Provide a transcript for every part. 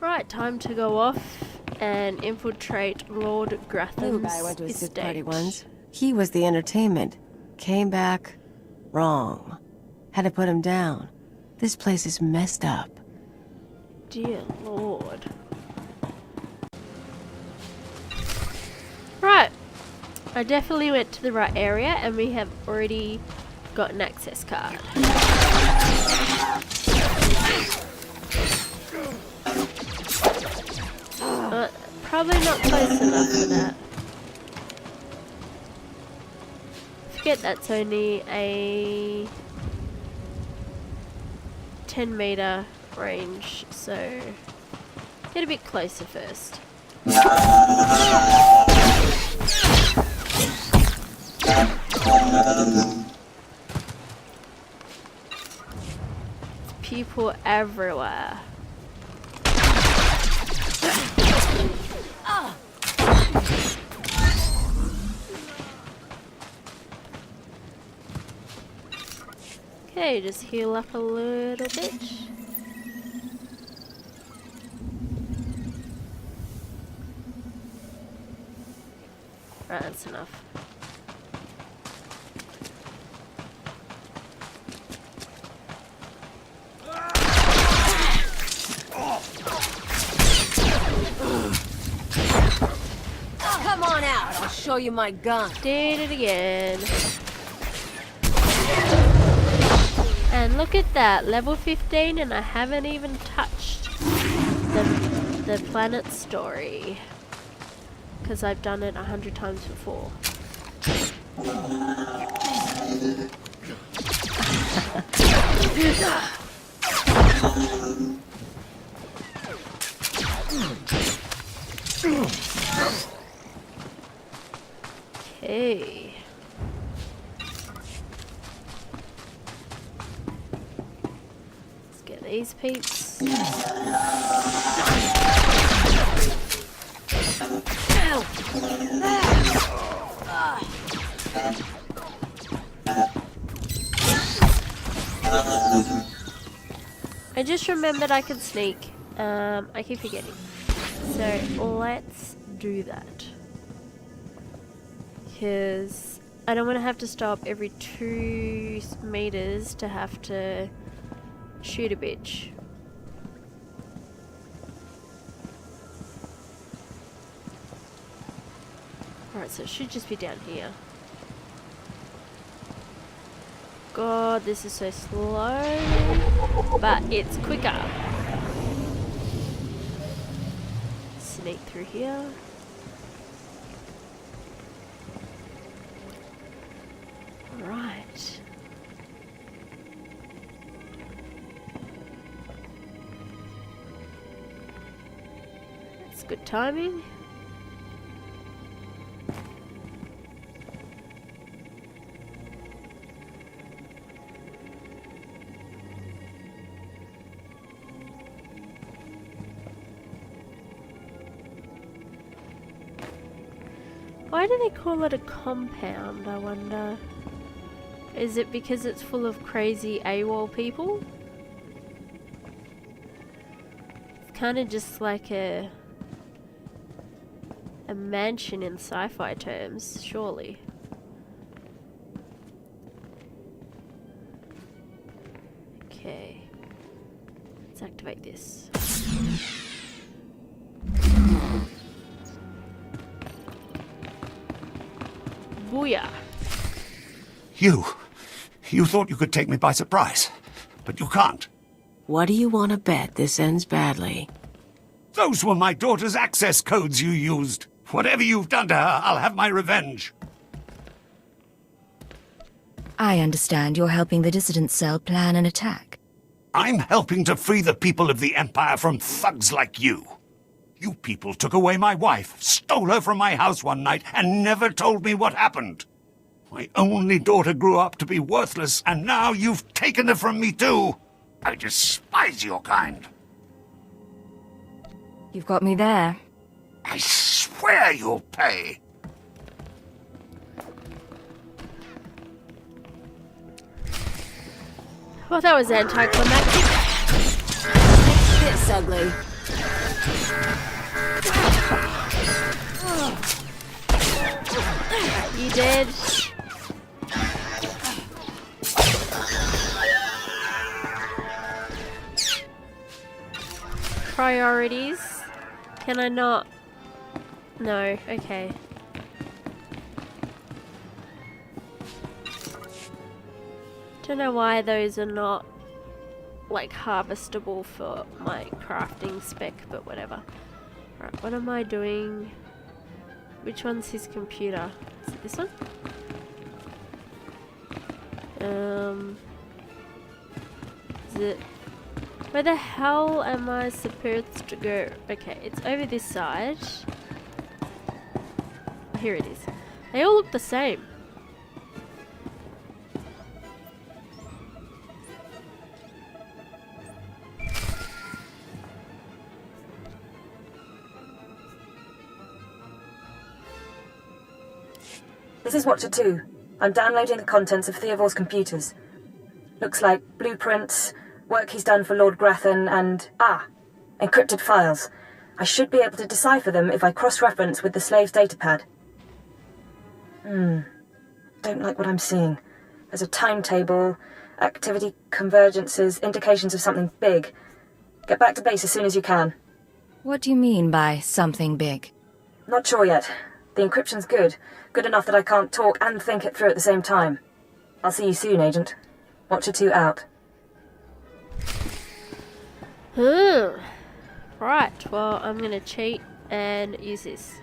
Right, time to go off and infiltrate Lord Gratham's guy went to a estate. sick party once. He was the entertainment. Came back wrong. Had to put him down. This place is messed up. Dear Lord. Right. I definitely went to the right area and we have already got an access card. Probably not close enough for that. Forget that's only a 10-meter range, so get a bit closer first. People everywhere. Okay, just heal up a little bit. Right, that's enough. Come on out, I'll show you my gun. Did it again. And look at that, level 15, and I haven't even touched the planet story. Because I've done it 100 times before. Okay. Let's get these peeps. I just remembered I could sneak. I keep forgetting. So let's do that. Because I don't want to have to stop every 2 meters to have to shoot a bitch. Alright, so it should just be down here. God, this is so slow. But it's quicker. Sneak through here. Right. That's good timing. Why do they call it a compound, I wonder? Is it because it's full of crazy AWOL people? It's kind of just like a mansion in sci-fi terms, surely. Okay. Let's activate this. Booyah. You thought you could take me by surprise, but you can't. What do you want to bet this ends badly? Those were my daughter's access codes you used. Whatever you've done to her, I'll have my revenge. I understand you're helping the dissident cell plan an attack. I'm helping to free the people of the Empire from thugs like you. You people took away my wife, stole her from my house one night, and never told me what happened. My only daughter grew up to be worthless, and now you've taken her from me too. I despise your kind. You've got me there. I swear you'll pay. Well, that was anticlimactic. This ugly. You dead? Priorities? Can I not? No, okay. Don't know why those are not like harvestable for my crafting spec, but whatever. Right, what am I doing? Which one's his computer? Is it this one? Is it... Where the hell am I supposed to go? Okay, it's over this side. Here it is. They all look the same. This is Watcher 2. I'm downloading the contents of Theovor's computers. Looks like blueprints, work he's done for Lord Grathan, and... encrypted files. I should be able to decipher them if I cross-reference with the slave's datapad. Don't like what I'm seeing. There's a timetable, activity convergences, indications of something big. Get back to base as soon as you can. What do you mean by something big? Not sure yet. The encryption's good. Good enough that I can't talk and think it through at the same time. I'll see you soon, Agent. Watcher 2 out. Right, well, I'm gonna cheat and use this.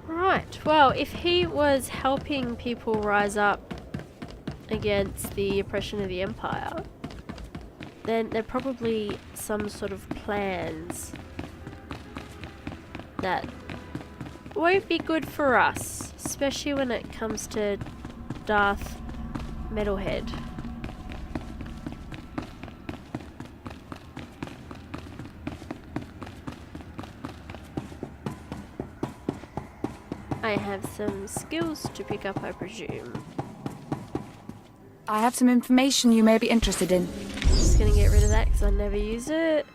Right, well, if he was helping people rise up against the oppression of the Empire, then there are probably some sort of plans that won't be good for us, especially when it comes to Darth Metalhead. I have some skills to pick up, I presume. I have some information you may be interested in. Just gonna get rid of that because I never use it.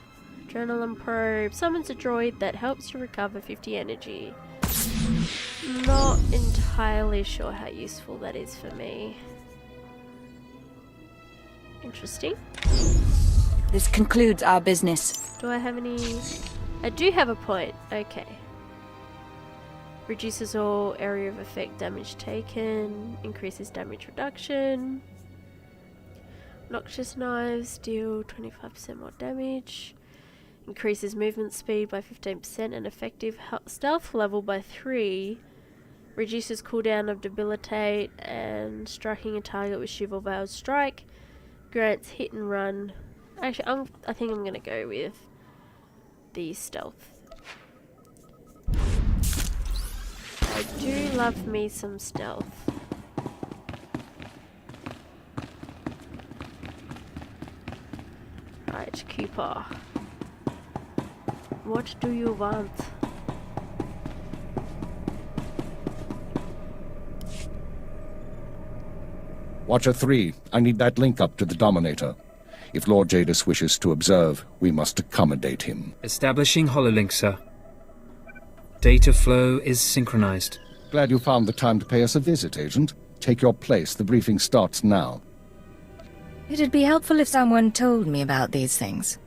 Adrenaline probe. Summons a droid that helps you recover 50 energy. Not entirely sure how useful that is for me. Interesting. This concludes our business. Do I have any... I do have a point. Okay. Reduces all area of effect damage taken. Increases damage reduction. Noxious knives deal 25% more damage. Increases movement speed by 15% and effective stealth level by 3. Reduces cooldown of debilitate and striking a target with Shiva Veil's strike. Grants hit and run. Actually, I think I'm gonna go with the stealth. I do love me some stealth. Right, Cooper. What do you want? Watcher 3, I need that link up to the Dominator. If Lord Jadis wishes to observe, we must accommodate him. Establishing hololink, sir. Data flow is synchronized. Glad you found the time to pay us a visit, Agent. Take your place. The briefing starts now. It'd be helpful if someone told me about these things.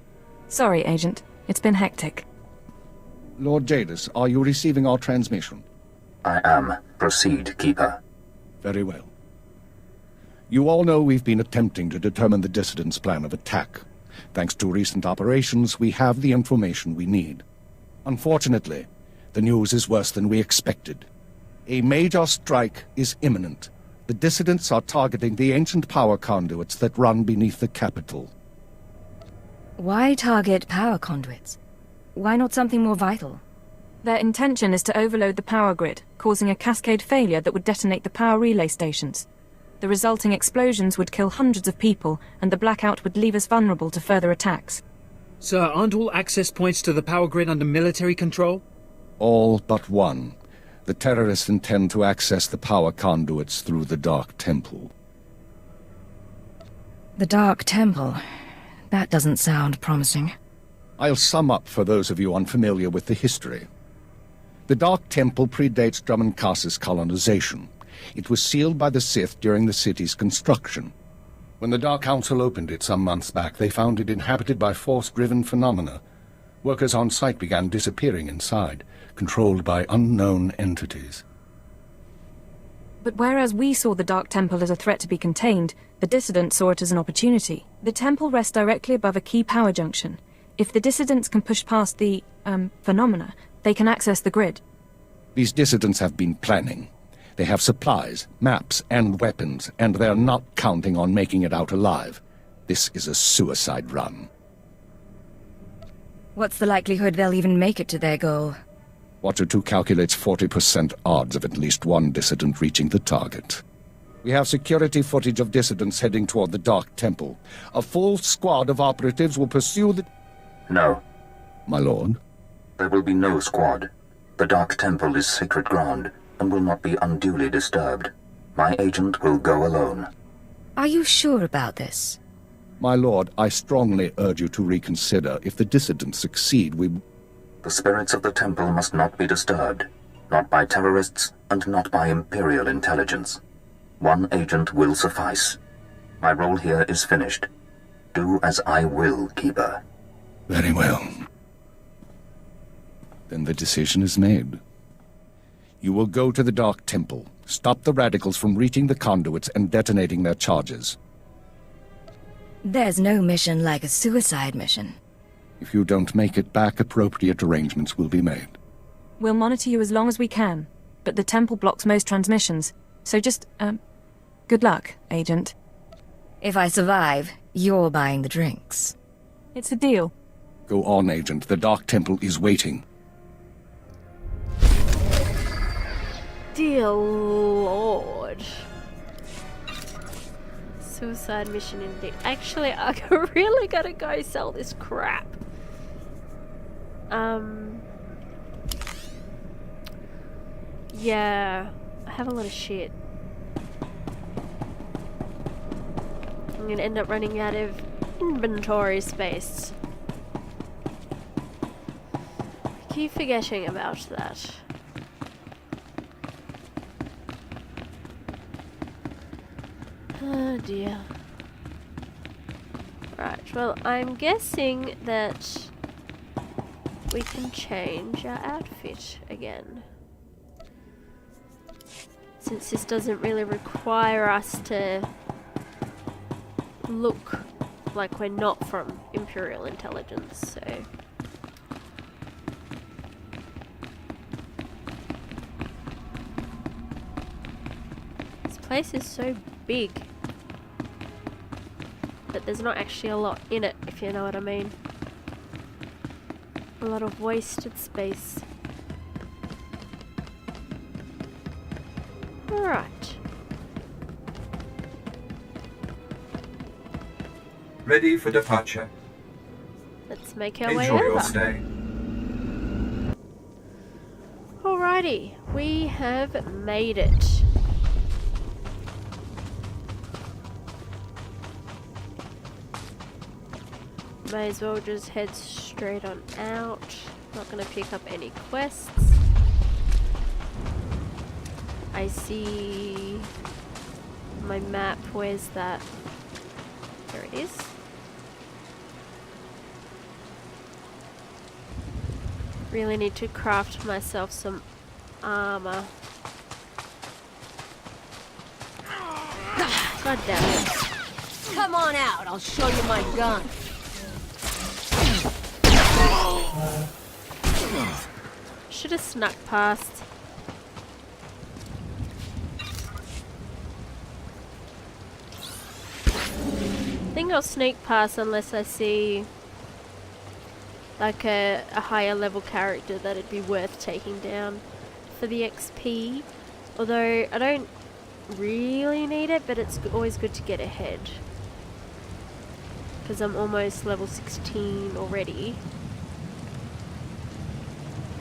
Sorry, Agent. It's been hectic. Lord Jadis, are you receiving our transmission? I am. Proceed, Keeper. Very well. You all know we've been attempting to determine the dissidents' plan of attack. Thanks to recent operations, we have the information we need. Unfortunately, the news is worse than we expected. A major strike is imminent. The dissidents are targeting the ancient power conduits that run beneath the capital. Why target power conduits? Why not something more vital? Their intention is to overload the power grid, causing a cascade failure that would detonate the power relay stations. The resulting explosions would kill hundreds of people, and the blackout would leave us vulnerable to further attacks. Sir, aren't all access points to the power grid under military control? All but one. The terrorists intend to access the power conduits through the Dark Temple. The Dark Temple. That doesn't sound promising. I'll sum up for those of you unfamiliar with the history. The Dark Temple predates Drummoncasis colonization. It was sealed by the Sith during the city's construction. When the Dark Council opened it some months back, they found it inhabited by force-driven phenomena. Workers on site began disappearing inside, controlled by unknown entities. But whereas we saw the Dark Temple as a threat to be contained, the dissidents saw it as an opportunity. The temple rests directly above a key power junction. If the dissidents can push past the, phenomena, they can access the grid. These dissidents have been planning. They have supplies, maps, and weapons, and they're not counting on making it out alive. This is a suicide run. What's the likelihood they'll even make it to their goal? Watcher 2 calculates 40% odds of at least one dissident reaching the target. We have security footage of dissidents heading toward the Dark Temple. A full squad of operatives will pursue the... No. My lord? There will be no squad. The Dark Temple is sacred ground and will not be unduly disturbed. My agent will go alone. Are you sure about this? My lord, I strongly urge you to reconsider. If the dissidents succeed, we... The spirits of the temple must not be disturbed. Not by terrorists and not by Imperial intelligence. One agent will suffice. My role here is finished. Do as I will, Keeper. Very well. Then the decision is made. You will go to the Dark Temple, stop the radicals from reaching the conduits and detonating their charges. There's no mission like a suicide mission. If you don't make it back, appropriate arrangements will be made. We'll monitor you as long as we can, but the temple blocks most transmissions. So just, good luck, Agent. If I survive, you're buying the drinks. It's a deal. Go on, Agent. The Dark Temple is waiting. Dear Lord. Suicide mission indeed. Actually, I really gotta go sell this crap. Yeah, I have a lot of shit. I'm gonna end up running out of inventory space. I keep forgetting about that. Oh dear. Right, well, I'm guessing that we can change our outfit again. Since this doesn't really require us to look like we're not from Imperial intelligence, so... This place is so big. But there's not actually a lot in it, if you know what I mean. A lot of wasted space. Alright. Ready for departure. Let's make our way Enjoy over. your stay. Alrighty, we have made it. May as well just head straight on out. Not gonna pick up any quests. I see my map. Where's that? There it is. Really need to craft myself some armor. God damn it. Come on out, I'll show you my gun. Should have snuck past. I think I'll sneak past unless I see like a higher level character that it'd be worth taking down for the XP. Although I don't really need it, but it's always good to get ahead. Because I'm almost level 16 already.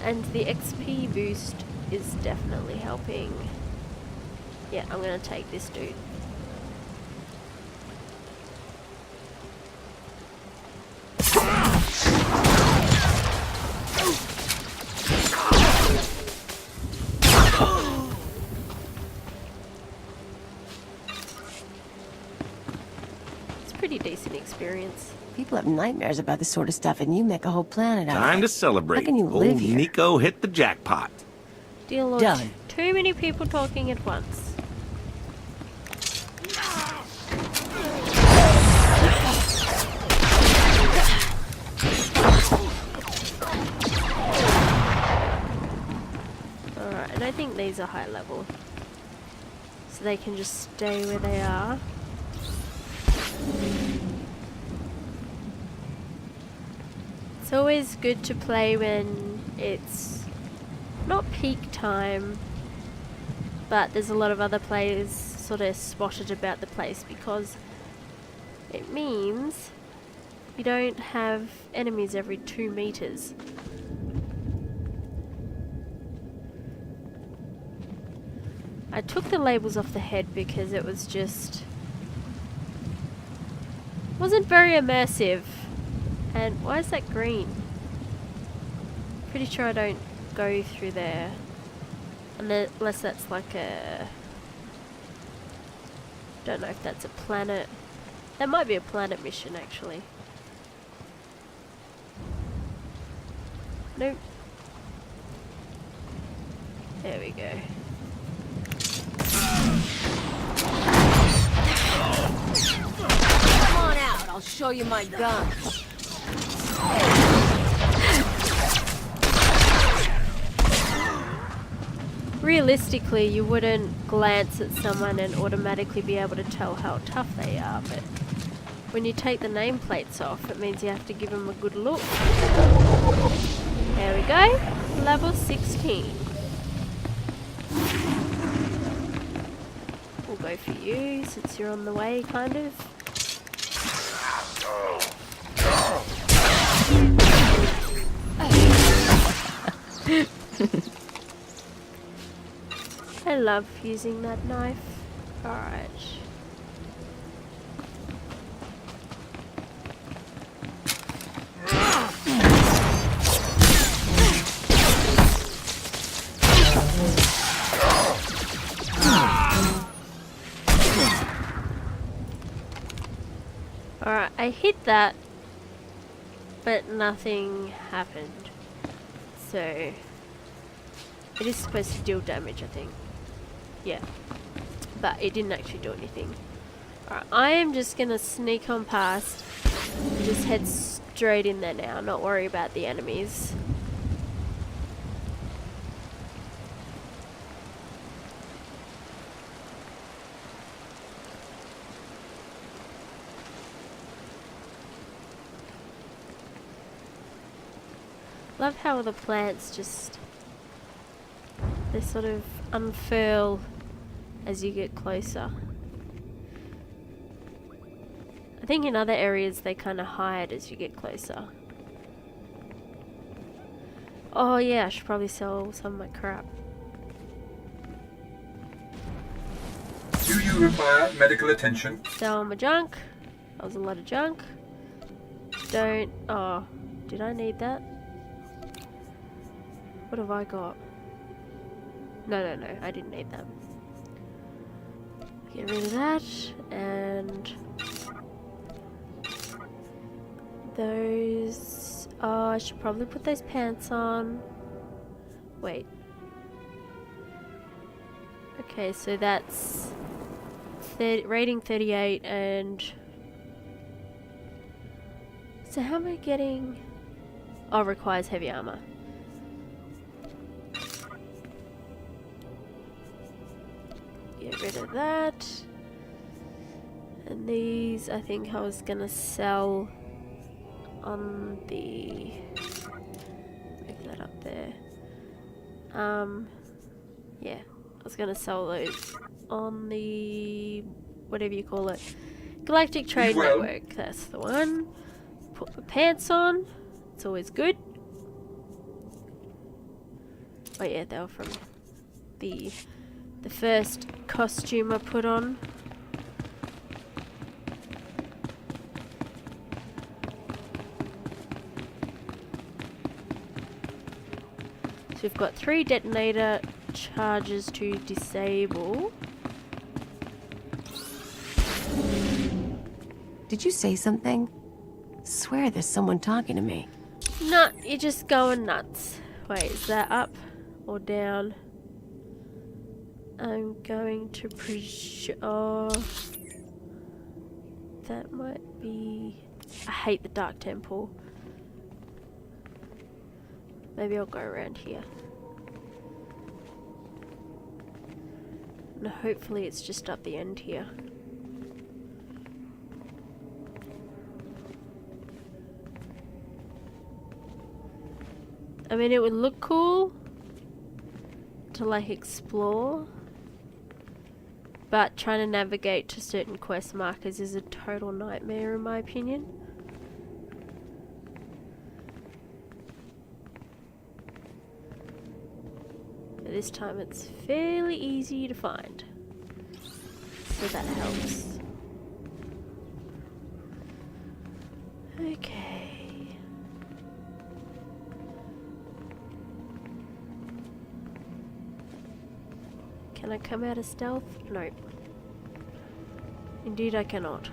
And the XP boost is definitely helping. Yeah, I'm gonna take this dude. People have nightmares about this sort of stuff, and you make a whole planet out of it. Time to celebrate. How can you live Old here? Nico hit the jackpot. Dear Lord, Done. too many people talking at once. Alright, I don't think these are high level. So they can just stay where they are. It's always good to play when it's not peak time, but there's a lot of other players sort of spotted about the place, because it means you don't have enemies every 2 meters. I took the labels off the head because it was just wasn't very immersive. And why is that green? Pretty sure I don't go through there unless that's like a, don't know if that's a planet. That might be a planet mission actually. Nope. There we go. Come on out, I'll show you my gun. Realistically, you wouldn't glance at someone and automatically be able to tell how tough they are, but when you take the nameplates off, it means you have to give them a good look. There we go, level 16. We'll go for you, since you're on the way, kind of. I love using that knife. Alright. Alright, I hit that, but nothing happened. So, it is supposed to deal damage, I think. Yeah, but it didn't actually do anything. Alright, I am just gonna sneak on past and just head straight in there now, not worry about the enemies. Love how the plants just, they sort of unfurl as you get closer. I think in other areas they kind of hide as you get closer. Oh yeah, I should probably sell some of my crap. Do you require medical attention? Sell my junk. That was a lot of junk. Don't, oh, did I need that? What have I got? No, I didn't need that. Get rid of that, and those, oh, I should probably put those pants on. Wait. Okay, so that's rating 38, and so how am I getting, oh, requires heavy armor. Get rid of that. And these, I think I was gonna sell on the, make that up there. Yeah, I was gonna sell those on the, whatever you call it, Galactic Trade Network. That's the one. Put the pants on. It's always good. Oh yeah, they were from the first costume I put on. So we've got 3 detonator charges to disable. Did you say something? swear there's someone talking to me. No, you're just going nuts. Wait, is that up or down? I'm going to oh, that might be... I hate the Dark Temple. Maybe I'll go around here. And hopefully it's just up the end here. I mean, it would look cool to like explore, but trying to navigate to certain quest markers is a total nightmare in my opinion. But this time it's fairly easy to find, so that helps. Okay. Can I come out of stealth? Nope. Indeed I cannot.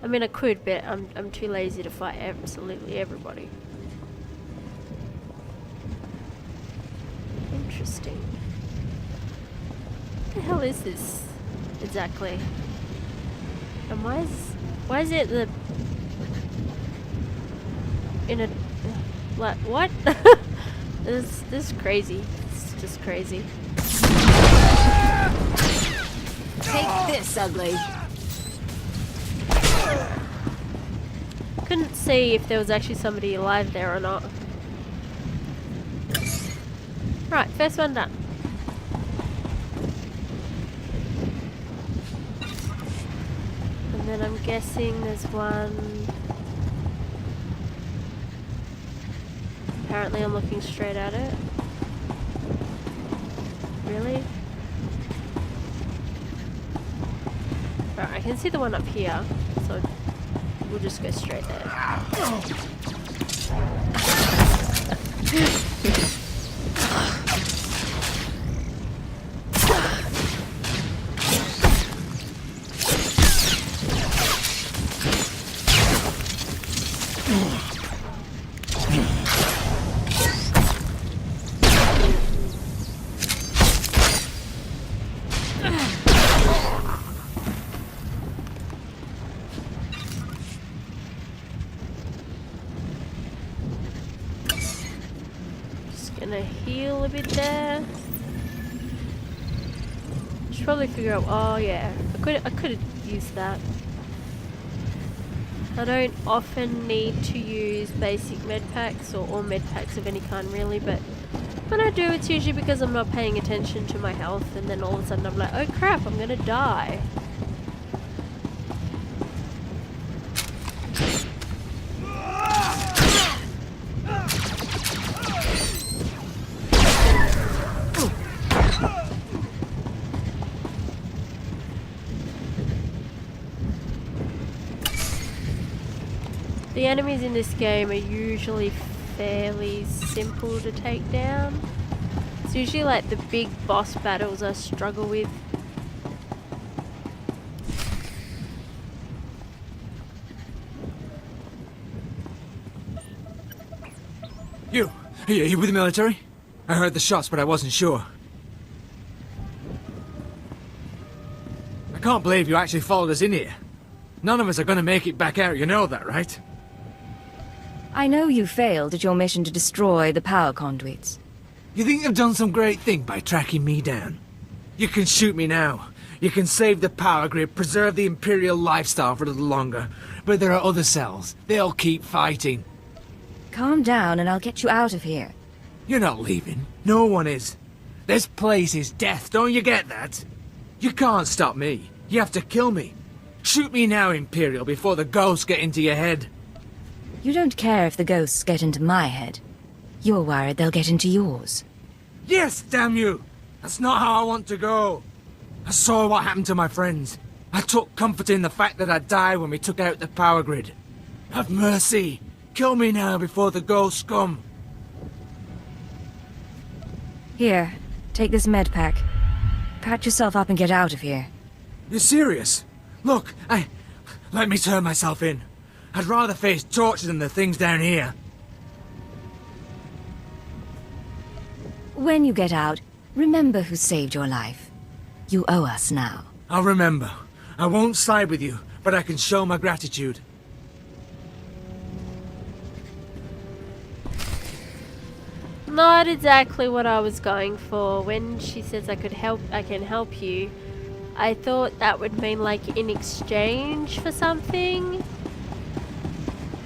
I mean I could, but I'm too lazy to fight absolutely everybody. Interesting. What the hell is this exactly? And why is it the in a like what? This is crazy. It's just crazy. Take this, ugly. Couldn't see if there was actually somebody alive there or not. Right, first one done. And then I'm guessing there's one... Apparently I'm looking straight at it. Really? Right, I can see the one up here, so we'll just go straight there. Gonna heal a bit there. Should probably figure out. Oh yeah, I could have used that. I don't often need to use basic med packs or med packs of any kind really, but when I do, it's usually because I'm not paying attention to my health, and then all of a sudden I'm like, oh crap, I'm gonna die. The enemies in this game are usually fairly simple to take down. It's usually like the big boss battles I struggle with. You with the military? I heard the shots, but I wasn't sure. I can't believe you actually followed us in here. None of us are gonna make it back out, you know that, right? I know you failed at your mission to destroy the power conduits. You think you've done some great thing by tracking me down? You can shoot me now. You can save the power grid, preserve the Imperial lifestyle for a little longer. But there are other cells. They'll keep fighting. Calm down and I'll get you out of here. You're not leaving. No one is. This place is death, don't you get that? You can't stop me. You have to kill me. Shoot me now, Imperial, before the ghosts get into your head. You don't care if the ghosts get into my head. You're worried they'll get into yours. Yes, damn you! That's not how I want to go. I saw what happened to my friends. I took comfort in the fact that I'd die when we took out the power grid. Have mercy. Kill me now before the ghosts come. Here, take this med pack. Patch yourself up and get out of here. You're serious? Look, let me turn myself in. I'd rather face torture than the things down here. When you get out, remember who saved your life. You owe us now. I'll remember. I won't side with you, but I can show my gratitude. Not exactly what I was going for. When she says I can help you, I thought that would mean like in exchange for something.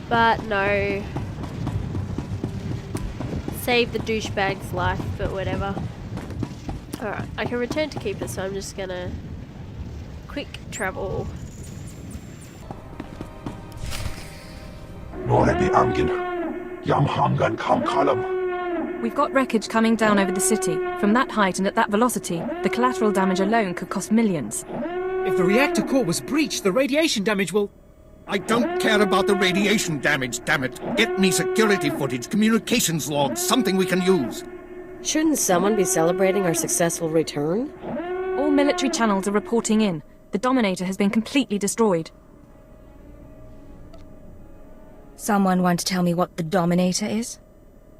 But no. Save the douchebag's life, but whatever. Alright, I can return to Keeper, so I'm just gonna quick travel. We've got wreckage coming down over the city. From that height and at that velocity, the collateral damage alone could cost millions. If the reactor core was breached, the radiation damage will... I don't care about the radiation damage, damn it. Get me security footage, communications logs, something we can use. Shouldn't someone be celebrating our successful return? All military channels are reporting in. The Dominator has been completely destroyed. Someone want to tell me what the Dominator is?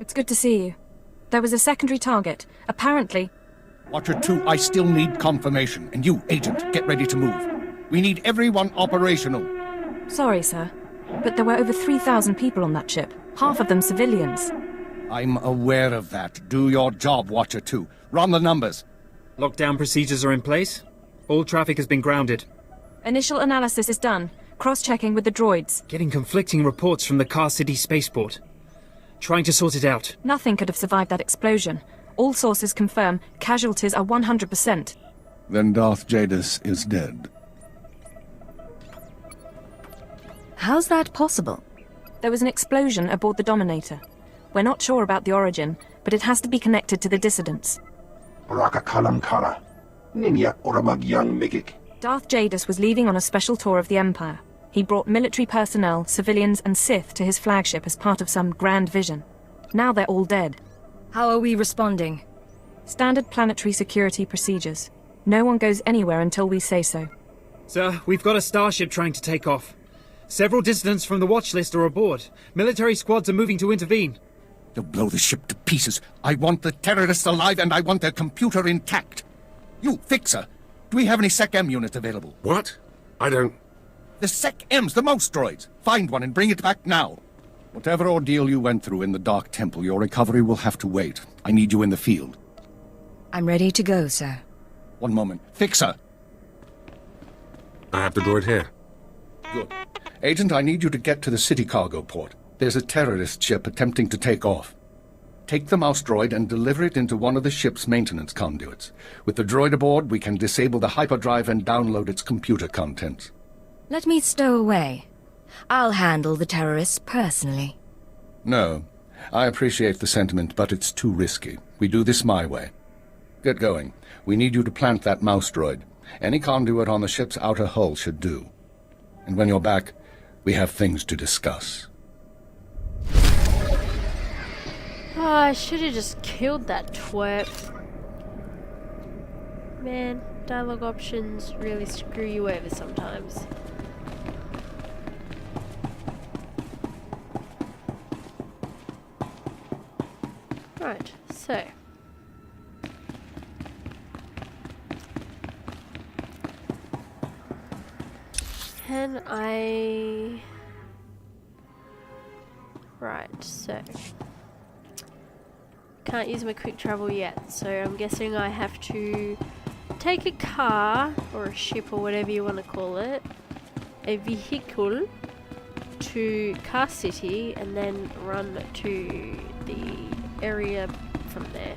It's good to see you. There was a secondary target. Apparently... Watcher 2, I still need confirmation. And you, Agent, get ready to move. We need everyone operational. Sorry, sir. But there were over 3,000 people on that ship. Half of them civilians. I'm aware of that. Do your job, Watcher 2. Run the numbers. Lockdown procedures are in place. All traffic has been grounded. Initial analysis is done. Cross-checking with the droids. Getting conflicting reports from the Car City spaceport. Trying to sort it out. Nothing could have survived that explosion. All sources confirm casualties are 100%. Then Darth Jadis is dead. How's that possible? There was an explosion aboard the Dominator. We're not sure about the origin, but it has to be connected to the dissidents. Darth Jadis was leaving on a special tour of the Empire. He brought military personnel, civilians, and Sith to his flagship as part of some grand vision. Now they're all dead. How are we responding? Standard planetary security procedures. No one goes anywhere until we say so. Sir, we've got a starship trying to take off. Several dissidents from the watch list are aboard. Military squads are moving to intervene. You'll blow the ship to pieces. I want the terrorists alive and I want their computer intact. You, Fixer, do we have any Sec-M units available? What? I don't... The Sec-Ms, the mouse droids. Find one and bring it back now. Whatever ordeal you went through in the Dark Temple, your recovery will have to wait. I need you in the field. I'm ready to go, sir. One moment. Fixer! I have the droid here. Good. Agent, I need you to get to the city cargo port. There's a terrorist ship attempting to take off. Take the mouse droid and deliver it into one of the ship's maintenance conduits. With the droid aboard, we can disable the hyperdrive and download its computer contents. Let me stow away. I'll handle the terrorists personally. No. I appreciate the sentiment, but it's too risky. We do this my way. Get going. We need you to plant that mouse droid. Any conduit on the ship's outer hull should do. And when you're back, we have things to discuss. Oh, I should have just killed that twerp. Man, dialogue options really screw you over sometimes. Right, so... Can I... Right, so... Can't use my quick travel yet, so I'm guessing I have to take a car, or a ship, or whatever you want to call it, a vehicle, to Car City, and then run to the area from there.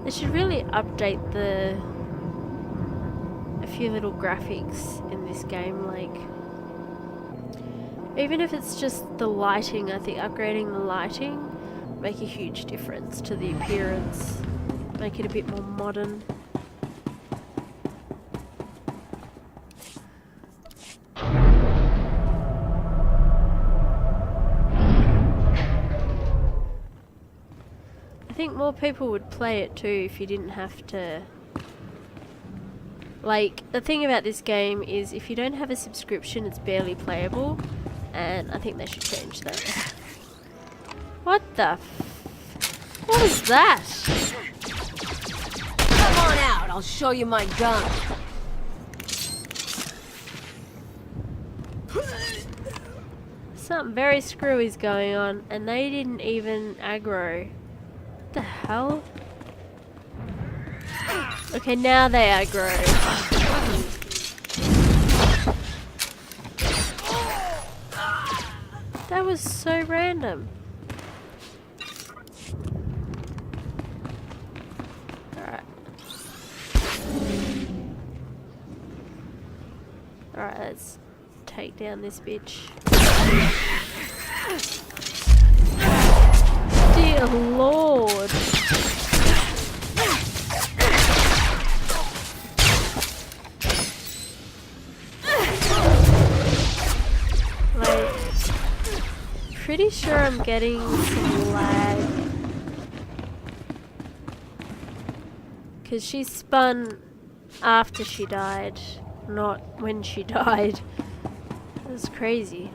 They should really update a few little graphics in this game, like... Even if it's just the lighting, I think upgrading the lighting make a huge difference to the appearance. Make it a bit more modern. I think more people would play it too if you didn't have to Like, the thing about this game is if you don't have a subscription, it's barely playable. And I think they should change that. What the what is that? Come on out, I'll show you my gun. Something very screwy is going on, and they didn't even aggro. What the hell? Okay, now they aggro. That was so random. Alright. Alright, let's take down this bitch. Dear Lord. Like, pretty sure I'm getting some lag. Because she spun after she died, not when she died. It was crazy.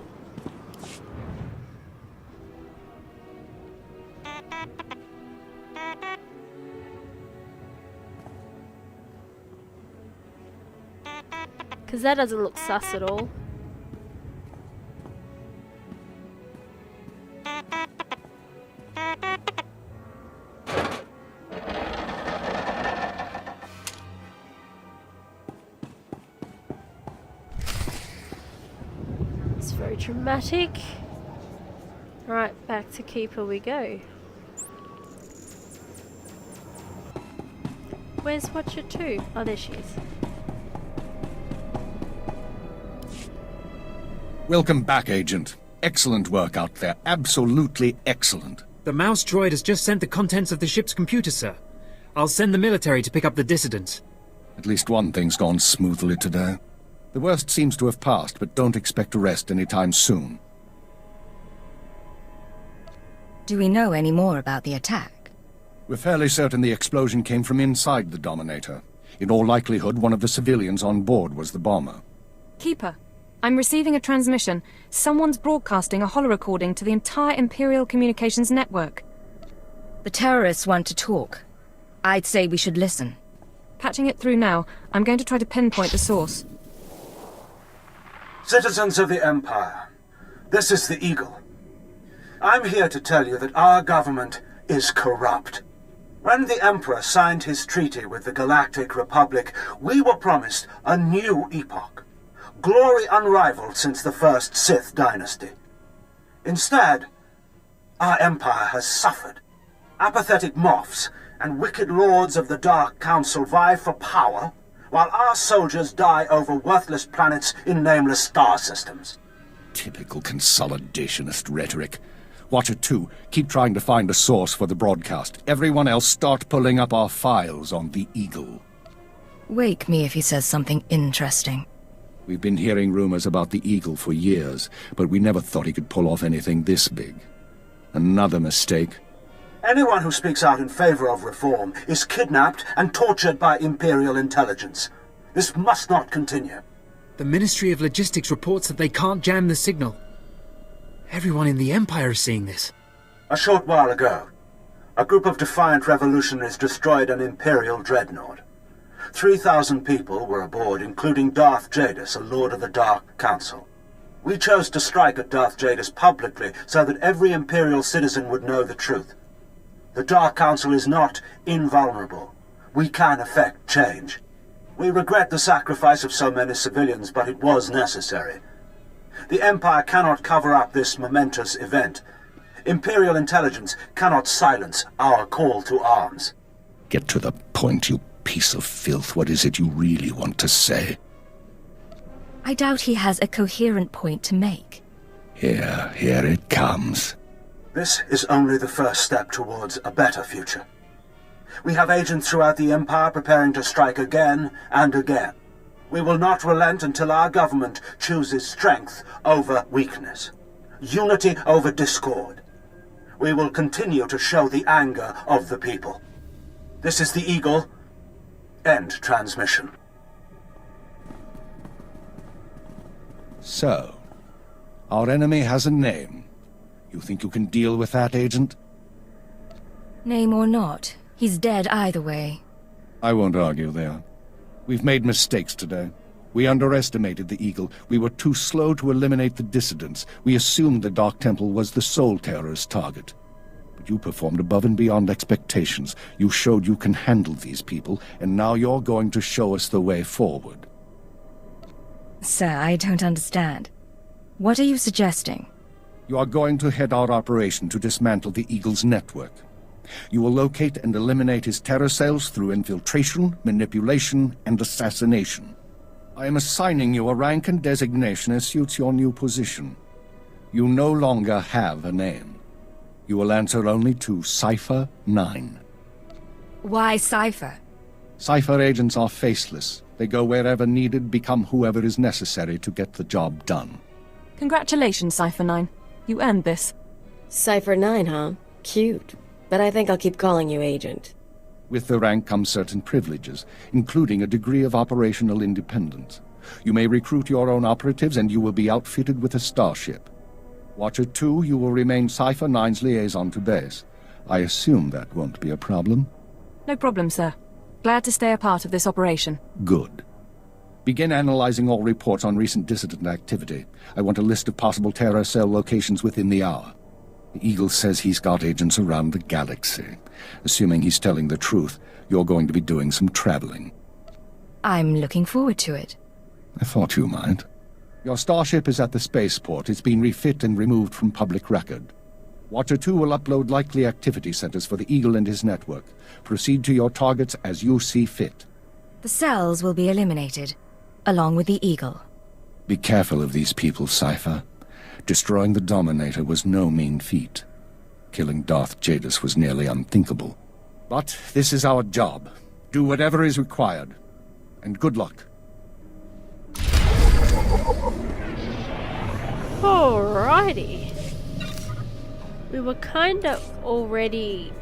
Because that doesn't look sus at all. It's very dramatic. Right, back to Keeper we go. Where's Watcher 2? Oh, there she is. Welcome back, Agent. Excellent work out there. Absolutely excellent. The mouse droid has just sent the contents of the ship's computer, sir. I'll send the military to pick up the dissidents. At least one thing's gone smoothly today. The worst seems to have passed, but don't expect to rest anytime soon. Do we know any more about the attack? We're fairly certain the explosion came from inside the Dominator. In all likelihood, one of the civilians on board was the bomber. Keeper, I'm receiving a transmission. Someone's broadcasting a holo-recording to the entire Imperial communications network. The terrorists want to talk. I'd say we should listen. Patching it through now. I'm going to try to pinpoint the source. Citizens of the Empire, this is the Eagle. I'm here to tell you that our government is corrupt. When the Emperor signed his treaty with the Galactic Republic, we were promised a new epoch. Glory unrivaled since the first Sith dynasty. Instead, our empire has suffered. Apathetic moths and wicked lords of the Dark Council vie for power, while our soldiers die over worthless planets in nameless star systems. Typical consolidationist rhetoric. Watcher 2, keep trying to find a source for the broadcast. Everyone else start pulling up our files on the Eagle. Wake me if he says something interesting. We've been hearing rumors about the Eagle for years, but we never thought he could pull off anything this big. Another mistake. Anyone who speaks out in favor of reform is kidnapped and tortured by Imperial intelligence. This must not continue. The Ministry of Logistics reports that they can't jam the signal. Everyone in the Empire is seeing this. A short while ago, a group of defiant revolutionaries destroyed an Imperial dreadnought. 3,000 people were aboard, including Darth Jadis, a Lord of the Dark Council. We chose to strike at Darth Jadis publicly so that every Imperial citizen would know the truth. The Dark Council is not invulnerable. We can effect change. We regret the sacrifice of so many civilians, but it was necessary. The Empire cannot cover up this momentous event. Imperial intelligence cannot silence our call to arms. Get to the point, you piece of filth. What is it you really want to say? I doubt he has a coherent point to make. Here it comes. This is only the first step towards a better future. We have agents throughout the Empire preparing to strike again and again. We will not relent until our government chooses strength over weakness, unity over discord. We will continue to show the anger of the people. This is the Eagle. End transmission. So, our enemy has a name. You think you can deal with that, Agent? Name or not, he's dead either way. I won't argue there. We've made mistakes today. We underestimated the Eagle. We were too slow to eliminate the dissidents. We assumed the Dark Temple was the sole terrorist target. But you performed above and beyond expectations. You showed you can handle these people, and now you're going to show us the way forward. Sir, I don't understand. What are you suggesting? You are going to head our operation to dismantle the Eagle's network. You will locate and eliminate his terror cells through infiltration, manipulation, and assassination. I am assigning you a rank and designation as suits your new position. You no longer have a name. You will answer only to Cypher 9. Why Cypher? Cypher agents are faceless. They go wherever needed, become whoever is necessary to get the job done. Congratulations, Cypher 9. You earned this. Cypher 9, huh? Cute. But I think I'll keep calling you Agent. With the rank comes certain privileges, including a degree of operational independence. You may recruit your own operatives, and you will be outfitted with a starship. Watcher 2, you will remain Cypher 9's liaison to base. I assume that won't be a problem? No problem, sir. Glad to stay a part of this operation. Good. Begin analyzing all reports on recent dissident activity. I want a list of possible terror cell locations within the hour. The Eagle says he's got agents around the galaxy. Assuming he's telling the truth, you're going to be doing some traveling. I'm looking forward to it. I thought you might. Your starship is at the spaceport. It's been refit and removed from public record. Watcher 2 will upload likely activity centers for the Eagle and his network. Proceed to your targets as you see fit. The cells will be eliminated, along with the Eagle. Be careful of these people, Cypher. Destroying the Dominator was no mean feat. Killing Darth Jadus was nearly unthinkable. But this is our job. Do whatever is required. And good luck. Alrighty. We were kind of already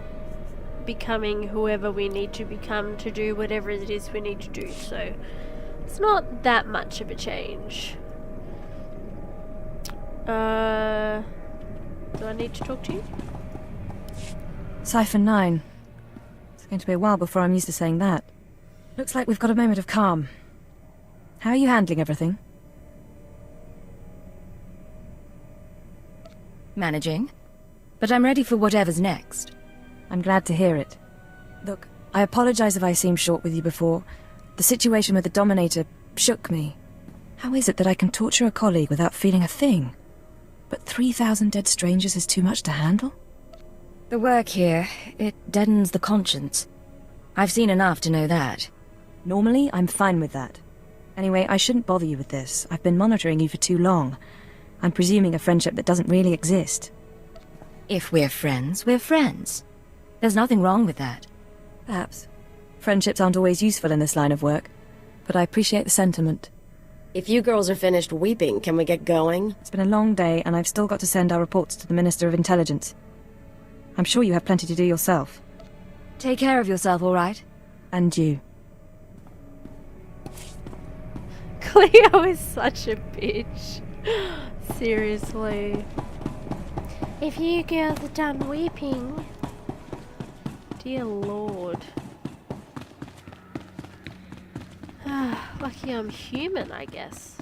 becoming whoever we need to become to do whatever it is we need to do, so it's not that much of a change. Do I need to talk to you? Cypher 9. It's going to be a while before I'm used to saying that. Looks like we've got a moment of calm. How are you handling everything? Managing. But I'm ready for whatever's next. I'm glad to hear it. Look, I apologize if I seemed short with you before. The situation with the Dominator shook me. How is it that I can torture a colleague without feeling a thing? But 3,000 dead strangers is too much to handle? The work here, it deadens the conscience. I've seen enough to know that. Normally, I'm fine with that. Anyway, I shouldn't bother you with this. I've been monitoring you for too long. I'm presuming a friendship that doesn't really exist. If we're friends, we're friends. There's nothing wrong with that. Perhaps. Friendships aren't always useful in this line of work, but I appreciate the sentiment. If you girls are finished weeping, can we get going? It's been a long day, and I've still got to send our reports to the Minister of Intelligence. I'm sure you have plenty to do yourself. Take care of yourself, all right? And you. Cleo is such a bitch. Seriously. If you girls are done weeping... Dear Lord. Lucky I'm human, I guess.